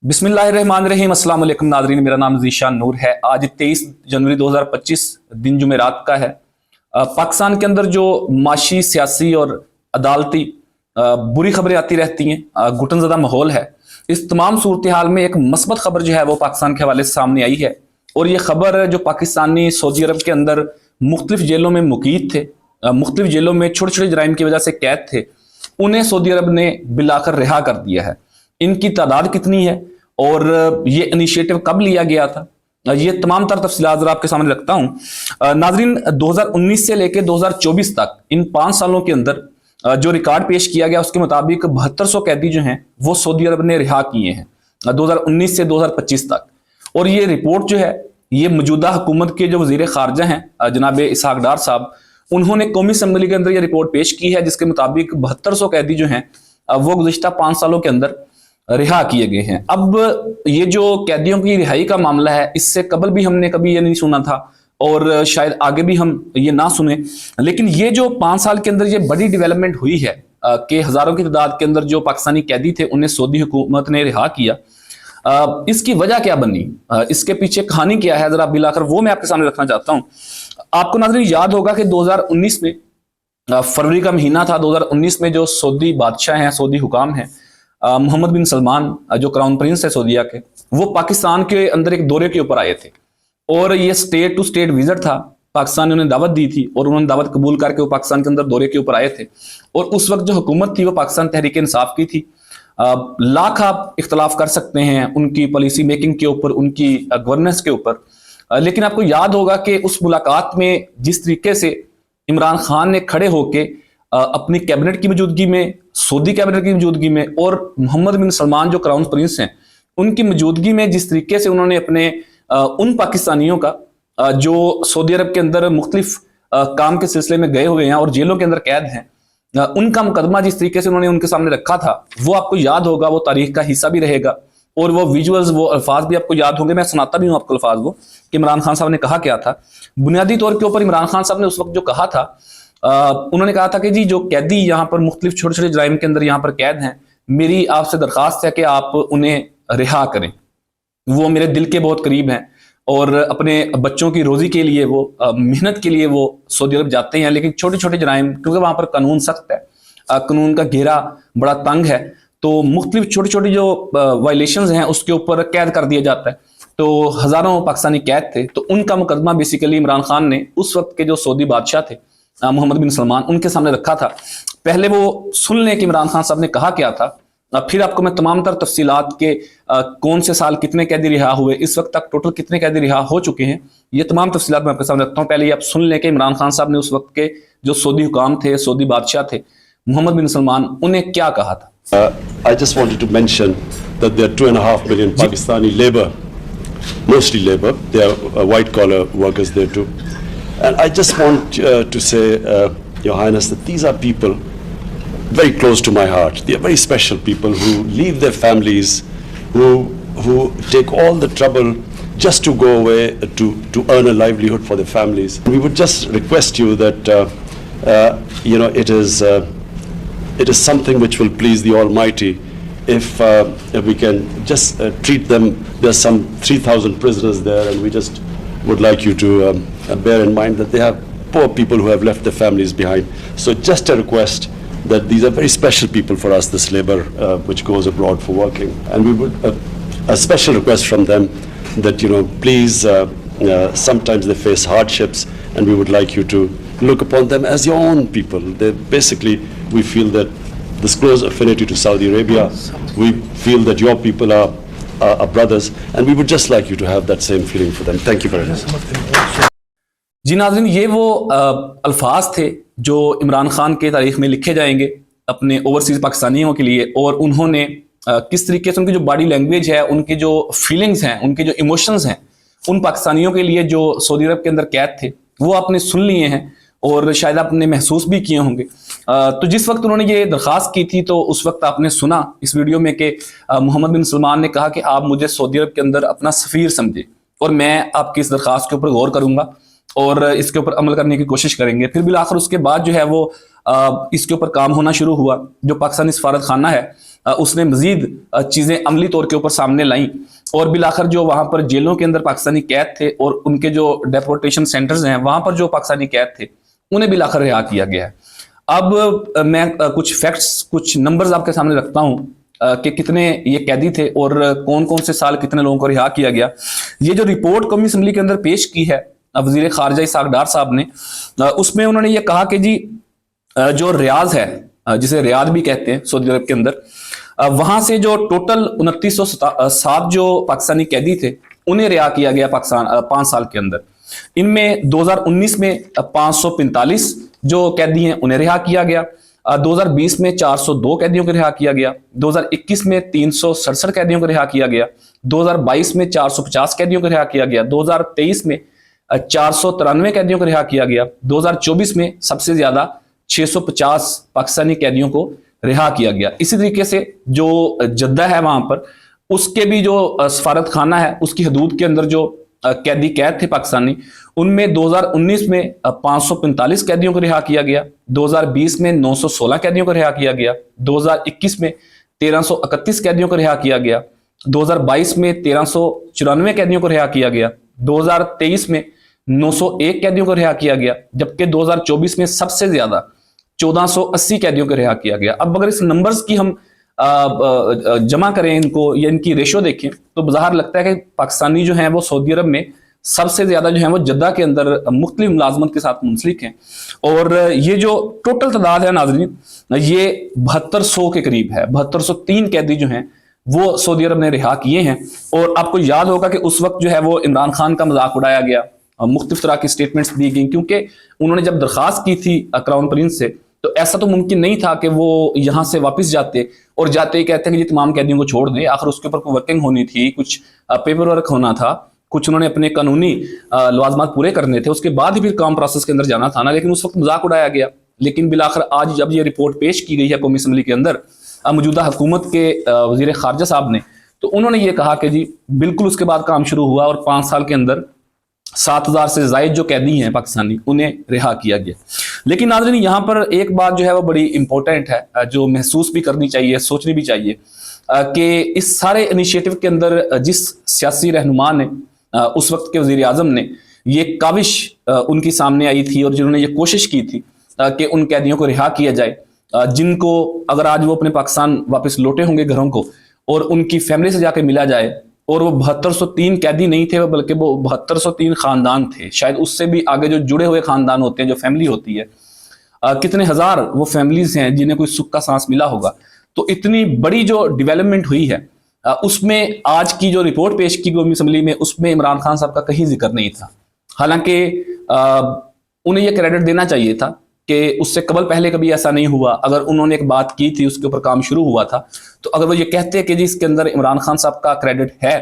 बिस्मिल्लाहिर्रहमानिर्रहीम, अस्सलाम वालेकुम नाज़रीन। मेरा नाम ज़ीशान नूर है। आज 23 जनवरी 2025 दिन जुमेरात का है। पाकिस्तान के अंदर जो माशी, सियासी और अदालती बुरी खबरें आती रहती हैं, घुटनज़दा माहौल है। इस तमाम सूरत हाल में एक मस्बत खबर जो है वो पाकिस्तान के हवाले से सामने आई है। और ये खबर जो पाकिस्तानी सऊदी अरब के अंदर मुख्तलिफ जेलों में मुकीद थे, मुख्तलिफ जेलों में छोटे छोटे जराइम की वजह से कैद थे, उन्हें सऊदी अरब ने बिलाकर रिहा कर दिया है। इनकी तादाद कितनी है और ये इनिशिएटिव कब लिया गया था, ये तमाम तर तफसीलात जरा आपके सामने रखता हूं। नाजरीन, 2019 से लेकर 2024 तक इन 5 सालों के अंदर जो रिकॉर्ड पेश किया गया उसके मुताबिक 7200 कैदी जो हैं वो सऊदी अरब ने रिहा किए हैं 2019 से 2025 तक। और ये रिपोर्ट जो है ये मौजूदा हुकूमत के जो वजीर खारजा हैं जनाब इसहाक डार साहब, उन्होंने कौमी असम्बली के अंदर ये रिपोर्ट पेश की है, जिसके मुताबिक 7200 कैदी जो हैं वो गुज़िश्ता 5 सालों के अंदर रिहा किए गए हैं। अब ये जो कैदियों की रिहाई का मामला है, इससे कबल भी हमने कभी ये नहीं सुना था और शायद आगे भी हम ये ना सुने। लेकिन ये जो 5 साल के अंदर ये बड़ी डेवलपमेंट हुई है कि हजारों की तादाद के अंदर जो पाकिस्तानी कैदी थे उन्हें सऊदी हुकूमत ने रिहा किया। इसकी वजह क्या बनी, इसके पीछे कहानी क्या है, जरा बिलाकर वो मैं आपके सामने रखना चाहता हूँ। आपको नाज़रीन याद होगा कि 2019 में फरवरी का महीना था। 2019 में जो सऊदी बादशाह हैं, सऊदी हुकाम हैं, मोहम्मद बिन सलमान जो क्राउन प्रिंस है सऊदीया के, वो पाकिस्तान के अंदर एक दौरे के ऊपर आए थे और ये स्टेट टू स्टेट विजिट था। पाकिस्तान ने उन्हें दावत दी थी और उन्होंने दावत कबूल करके वो पाकिस्तान के अंदर दौरे के ऊपर आए थे। और उस वक्त जो हुकूमत थी वो पाकिस्तान तहरीक इंसाफ की थी। लाख आप इख्तलाफ कर सकते हैं उनकी पॉलिसी मेकिंग के ऊपर, उनकी गवर्नेंस के ऊपर, लेकिन आपको याद होगा कि उस मुलाकात में जिस तरीके से इमरान खान ने खड़े होके अपनी कैबिनेट की मौजूदगी में, सऊदी कैबिनेट की मौजूदगी में और मोहम्मद बिन सलमान जो क्राउन प्रिंस हैं उनकी मौजूदगी में जिस तरीके से उन्होंने अपने उन पाकिस्तानियों का जो सऊदी अरब के अंदर मुख्तलिफ काम के सिलसिले में गए हुए हैं और जेलों के अंदर कैद हैं, उनका मुकदमा जिस तरीके से उन्होंने उनके सामने रखा था, वो आपको याद होगा, वो तारीख का हिस्सा भी रहेगा। और वो विजुअल्स, वो अल्फाज भी आपको याद होंगे। मैं सुनाता भी हूँ आपको अल्फाज वो कि इमरान खान साहब ने कहा क्या था। बुनियादी तौर के ऊपर इमरान खान साहब ने उस वक्त जो कहा था, उन्होंने कहा था कि जी जो कैदी यहाँ पर मुख्तलिफ छोटे छोटे जराइम के अंदर यहाँ पर कैद हैं, मेरी आपसे दरख्वास्त है कि आप उन्हें रिहा करें। वो मेरे दिल के बहुत करीब हैं और अपने बच्चों की रोजी के लिए वो मेहनत के लिए वो सऊदी अरब जाते हैं, लेकिन छोटे छोटे जराइम, क्योंकि वहाँ पर कानून सख्त है, कानून का घेरा बड़ा तंग है, तो मुख्तलिफ छोटी छोटी जो वायलेशंस हैं उसके ऊपर कैद कर दिया जाता है। तो हजारों पाकिस्तानी कैद थे, तो उनका मुकदमा बेसिकली इमरान खान ने उस वक्त के जो सऊदी बादशाह थे मोहम्मद बिन सलमान, उनके सामने रखा था। पहले वो सुन लें कि इमरान खान साहब ने कहा क्या था, फिर आपको मैं तमाम तर तफसीलात के कौन से साल कितने कैदी रिहा हुए, इस वक्त तक टोटल कितने कैदी रिहा हो चुके हैं, ये तमाम तफसीलात मैं आपके सामने रखता हूँ। पहले ये आप सुन लें कि इमरान खान साहब ने उस वक्त के जो सऊदी हुकाम थे, सऊदी बादशाह थे मोहम्मद बिन सलमान, उन्हें क्या कहा था। I just wanted to mention that there are 2.5 million Pakistani labor, mostly labor. They are white collar workers there too. And I just want to say, Your Highness, that these are people very close to my heart. They are very special people who leave their families, who take all the trouble just to go away to earn a livelihood for their families. We would just request you that it is something which will please the Almighty if we can just treat them. There's some 3,000 prisoners there, and we just would like you to bear in mind that they have poor people who have left their families behind. So just a request that these are very special people for us, this labor which goes abroad for working, and we would a special request from them that please, sometimes they face hardships, and we would like you to look upon them as your own people. They basically, we feel that this close affinity to Saudi Arabia, we feel that your people are brothers, and we would just like you to have that same feeling for them. Thank you very much. जी नाज़रीन, ये वो अल्फाज थे जो इमरान खान के तारीख में लिखे जाएंगे अपने ओवरसीज पाकिस्तानियों के लिए। और उन्होंने किस तरीके से उनकी जो बॉडी लैंग्वेज है, उनकी जो फीलिंग्स हैं, उनके जो इमोशंस हैं उन पाकिस्तानियों के लिए जो सऊदी अरब के अंदर कैद थे, वो आपने सुन लिए हैं और शायद आपने महसूस भी किए होंगे। तो जिस वक्त उन्होंने ये दरख्वास्त की थी, तो उस वक्त आपने सुना इस वीडियो में कि मोहम्मद बिन सलमान ने कहा कि आप मुझे सऊदी अरब के अंदर अपना सफ़ीर समझे और मैं आपकी इस दरख्वास्त के ऊपर गौर करूँगा और इसके ऊपर अमल करने की कोशिश करेंगे। फिर बिलाखिर उसके बाद जो है वो इसके ऊपर काम होना शुरू हुआ। जो पाकिस्तानी सफारत खाना है उसने मजीद चीज़ें अमली तौर के ऊपर सामने लाई और बिलाखिर जो वहाँ पर जेलों के अंदर पाकिस्तानी कैद थे और उनके जो डेपोर्टेशन सेंटर्स हैं वहाँ पर जो पाकिस्तानी कैद थे उन्हें बिलाखिर रिहा किया गया है। अब मैं कुछ फैक्ट्स, कुछ नंबर्स आपके सामने रखता हूँ कि कितने ये कैदी थे और कौन कौन से साल कितने लोगों को रिहा किया गया। ये जो रिपोर्ट कौमी असम्बली के अंदर पेश की है वजीर खारजा इसहाक डार साहब ने, उसमें उन्होंने ये कहा कि जी जो रियाज है, जिसे रियाद भी कहते हैं सऊदी अरब के अंदर, वहां से जो टोटल 2907 जो पाकिस्तानी कैदी थे उन्हें रिहा किया गया पाकिस्तान 5 साल के अंदर। इनमें 2019 में 545 जो कैदी हैं उन्हें रिहा किया गया, 2020 में 402 कैदियों को रिहा किया गया, 2021 में 367 कैदियों को रिहा किया गया, 2022 में 450 कैदियों को रिहा किया गया, 2023 में 493 कैदियों को रिहा किया गया, 2024 में सबसे ज्यादा 650 पाकिस्तानी कैदियों को रिहा किया गया। इसी तरीके से जो जद्दा है वहां पर उसके भी जो सफारत खाना है उसकी हदूद के अंदर जो कैदी कैद थे पाकिस्तानी, उनमें 2019 में 545 कैदियों को रिहा किया गया, 2020 में 916 कैदियों को रिहा किया गया, 2021 में 1331 कैदियों को रिहा किया गया, 2022 में 1394 कैदियों को रिहा किया गया, 2023 में 901 कैदियों को रिहा किया गया, जबकि 2024 में सबसे ज्यादा 1480 कैदियों को रिहा किया गया। अब अगर इस नंबर्स की हम जमा करें इनको या इनकी रेशो देखें तो बाहर लगता है कि पाकिस्तानी जो हैं वो सऊदी अरब में सबसे ज्यादा जो है वो जद्दा के अंदर मुख्तलिफ मुलाजमत के साथ मुंसलिक हैं। और ये जो टोटल तादाद है नाज़रीन, ये 7200 के करीब है। 7203 कैदी जो हैं वो सऊदी अरब ने रिहा किए हैं। और आपको याद होगा कि उस वक्त जो है वो इमरान खान का मजाक उड़ाया गया, मुख्तलिफ तरह की स्टेटमेंट्स दी गई, क्योंकि उन्होंने जब दरख्वास्त की थी क्राउन प्रिंस से तो ऐसा तो मुमकिन नहीं था कि वो यहाँ से वापस जाते और जाते ही कहते हैं कि ये तमाम कैदियों को छोड़ दें। आखिर उसके ऊपर कोई वर्किंग होनी थी, कुछ पेपर वर्क होना था, कुछ उन्होंने अपने कानूनी लवाजमात पूरे करने थे, उसके बाद ही फिर काम प्रोसेस के अंदर जाना था ना। लेकिन उस वक्त मजाक उड़ाया गया। लेकिन बिलाखिर आज जब ये रिपोर्ट पेश की गई है कौमी असम्बली के अंदर मौजूदा हुकूमत के वजीर खारजा साहब ने, तो उन्होंने ये कहा कि जी बिल्कुल उसके बाद काम शुरू हुआ और 5 साल के अंदर 7000 से जायद जो कैदी हैं पाकिस्तानी उन्हें रिहा किया गया। लेकिन नाज़रीन यहाँ पर एक बात जो है वो बड़ी इंपॉर्टेंट है, जो महसूस भी करनी चाहिए, सोचनी भी चाहिए कि इस सारे इनिशिएटिव के अंदर जिस सियासी रहनुमा ने, उस वक्त के वजीर आजम ने ये काविश उनकी सामने आई थी और जिन्होंने ये कोशिश की थी कि उन कैदियों को रिहा किया जाए, जिनको अगर आज वो अपने पाकिस्तान वापस लौटे होंगे घरों को और उनकी फैमिली से जाके मिला जाए, और वो 7203 कैदी नहीं थे बल्कि वो 7203 खानदान थे, शायद उससे भी आगे जो जुड़े हुए खानदान होते हैं, जो फैमिली होती है, कितने हजार वो फैमिलीज हैं जिन्हें कोई सुख का सांस मिला होगा। तो इतनी बड़ी जो डेवलपमेंट हुई है उसमें आज की जो रिपोर्ट पेश की कौमी असम्बली में, उसमें इमरान खान साहब का कहीं जिक्र नहीं था। हालांकि उन्हें यह क्रेडिट देना चाहिए था कि उससे कबल पहले कभी ऐसा नहीं हुआ। अगर उन्होंने एक बात की थी, उसके ऊपर काम शुरू हुआ था, तो अगर वो ये कहते कि जी इसके अंदर इमरान खान साहब का क्रेडिट है,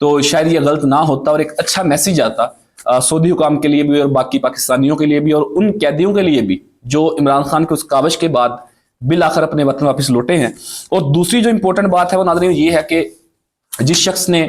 तो शायद ये गलत ना होता और एक अच्छा मैसेज आता सऊदी हुकाम के लिए भी और बाकी पाकिस्तानियों के लिए भी और उन कैदियों के लिए भी जो इमरान खान के उस काविश के बाद बिल आखिर अपने वतन वापस लौटे हैं। और दूसरी जो इंपॉर्टेंट बात है वो नाज़रीन ये है कि जिस शख्स ने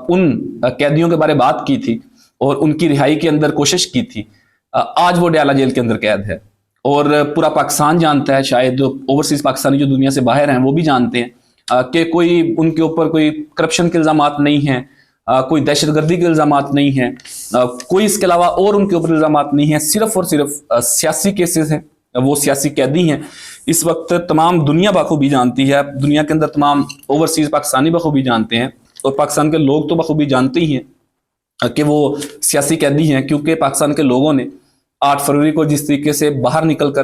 उन कैदियों के बारे में बात की थी और उनकी रिहाई के अंदर कोशिश की थी, आज वो डयाला जेल के अंदर कैद है। और पूरा पाकिस्तान जानता है, शायद ओवरसीज पाकिस्तानी जो दुनिया से बाहर हैं वो भी जानते हैं कि कोई उनके ऊपर कोई करप्शन के इल्ज़ामात नहीं हैं, कोई दहशतगर्दी के इल्ज़ामात नहीं हैं, कोई इसके अलावा और उनके ऊपर इल्ज़ामात नहीं हैं। सिर्फ और सिर्फ सियासी केसेस हैं, वो सियासी कैदी हैं। इस वक्त तमाम दुनिया बखूबी जानती है, दुनिया के अंदर तमाम ओवरसीज पाकिस्तानी बखूबी जानते हैं और पाकिस्तान के लोग तो बखूबी जानते ही हैं कि वो सियासी कैदी हैं, क्योंकि पाकिस्तान के लोगों ने 8 फरवरी को जिस तरीके से बाहर निकलकर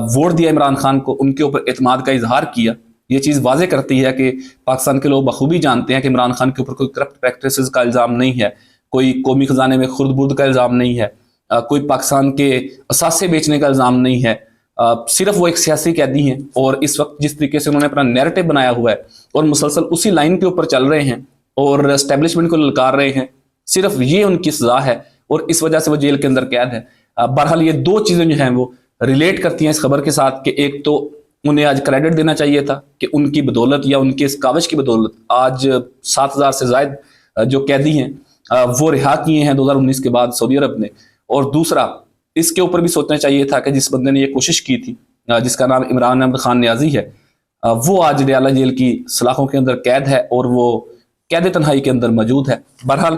वोट दिया इमरान खान को, उनके ऊपर एतमाद का इजहार किया, ये चीज़ वाजे करती है कि पाकिस्तान के लोग बखूबी जानते हैं कि इमरान खान के ऊपर कोई करप्ट प्रैक्टिसेस का इल्ज़ाम नहीं है, कोई कौमी खजाने में खुर्द-बुर्द का इल्ज़ाम नहीं है, कोई पाकिस्तान के असासे बेचने का इल्ज़ाम नहीं है। सिर्फ वो एक सियासी कैदी हैं और इस वक्त जिस तरीके से उन्होंने अपना नैरेटिव बनाया हुआ है और मुसलसल उसी लाइन के ऊपर चल रहे हैं और एस्टेब्लिशमेंट को ललकार रहे हैं, सिर्फ ये उनकी सजा है और इस वजह से वो जेल के अंदर कैद है। बहरहाल ये दो चीज़ें जो हैं वो रिलेट करती हैं इस खबर के साथ कि एक तो उन्हें आज क्रेडिट देना चाहिए था कि उनकी बदौलत या उनके इस काविश की बदौलत आज 7000 से ज़ायद जो कैदी हैं वो रिहा किए हैं 2019 के बाद सऊदी अरब ने। और दूसरा, इसके ऊपर भी सोचना चाहिए था कि जिस बंदे ने ये कोशिश की थी, जिसका नाम इमरान अहमद खान न्याजी है, वो आज डयाला जेल की सलाखों के अंदर कैद है और वो कैद तन्हाई के अंदर मौजूद है। बहरहाल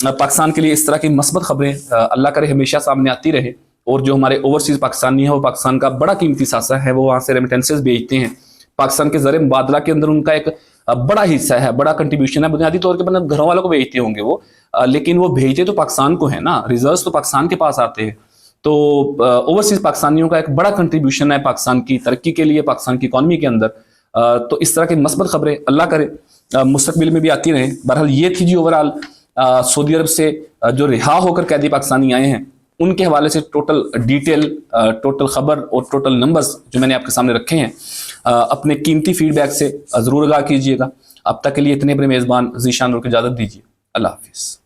पाकिस्तान के लिए इस तरह की मस्बत खबरें अल्लाह करे हमेशा सामने आती रहे, और जो हमारे ओवरसीज पाकिस्तानी हैं वो पाकिस्तान का बड़ा कीमती सासा है, वो वहाँ से रेमिटेंसेस भेजते हैं। पाकिस्तान के ज़र मुबादला के अंदर उनका एक बड़ा हिस्सा है, बड़ा कंट्रीब्यूशन है। बुनियादी तौर पर मतलब घरों वालों को भेजते होंगे वो, लेकिन वो भेजते तो पाकिस्तान को है ना, रिजर्व्स तो पाकिस्तान के पास आते हैं। तो ओवरसीज पाकिस्तानियों का एक बड़ा कंट्रीब्यूशन है पाकिस्तान की तरक्की के लिए, पाकिस्तान की इकॉनमी के अंदर। तो इस तरह की मस्बत खबरें अल्लाह करे मुस्तकबिल में भी आती रहें। बहरहाल ये थी जी ओवरऑल सऊदी अरब से जो रिहा होकर कैदी पाकिस्तानी आए हैं उनके हवाले से टोटल डिटेल, टोटल खबर और टोटल नंबर्स जो मैंने आपके सामने रखे हैं। अपने कीमती फीडबैक से ज़रूर आगाह कीजिएगा। अब तक के लिए इतने बड़े मेज़बान ज़ीशान नूर को इजाज़त दीजिए। अल्लाह हाफिज़।